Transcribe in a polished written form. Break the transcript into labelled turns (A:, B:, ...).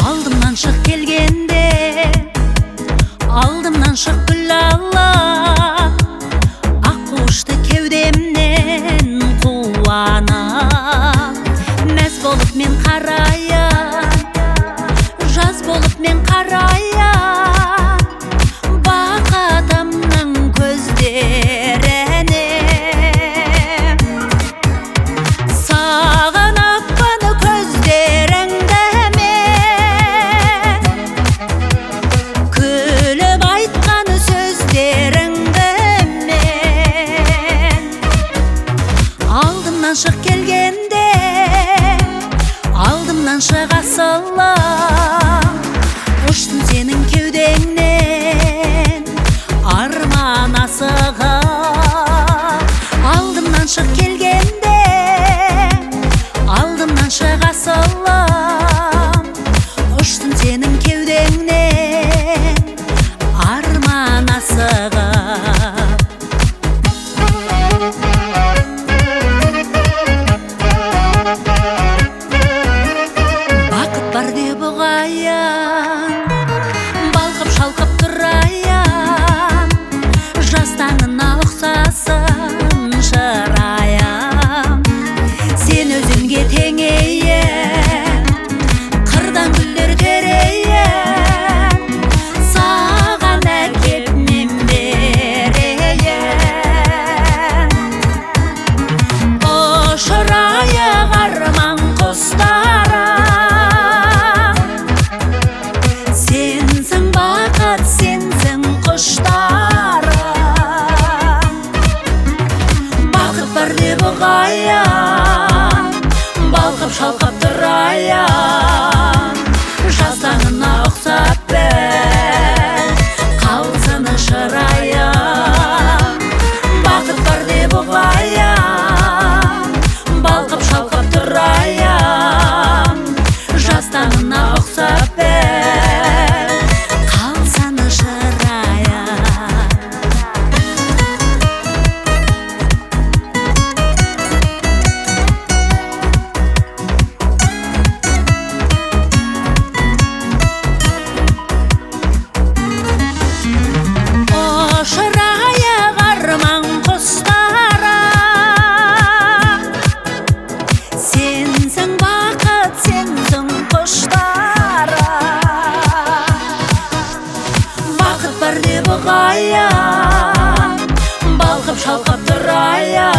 A: Aldımdan şık kelgende, aldımdan şık güllalla, akkuştu kevdemden kuvana. Mez bolup men karaya, jaz bolup men karaya, bakatamның көздеріне. Сағынып баны көздеріңді мен, күліп айтқаны сөздеріңді мен. Алдымнан шық келгенде, алдымнан шыға сала, ұштым сенің кеудеңнен арман асыға. Алдымнан шық келгенде, алдымнан шыға сала, ұштым сенің кеудеңнен арман асыға. Бақыт бар деп ұғаян, балқып шалқып тұраян, жастаңына ұқсасын шыраян. Сен өзімге теңейін, қырдан гүлдер терейін, саған әкеп мен берейін. Ұшырайық арман құстары, сенсің бақыт, сенсің құштары. Бақыт бар деп ұғаян, балқып шалқып тұраян, жастаңына ұқсап бәл қалсыны шыраян. Бақыт бар деп ұғаян, балқып шалқып тұраян, жастаңына ұқсап бәл қалсыны шыраян. Ұшырайық арман құстары, сенсің бақыт, сенсің құштары. Бақыт бар деп ұғаян, балқып шалқып тұраян,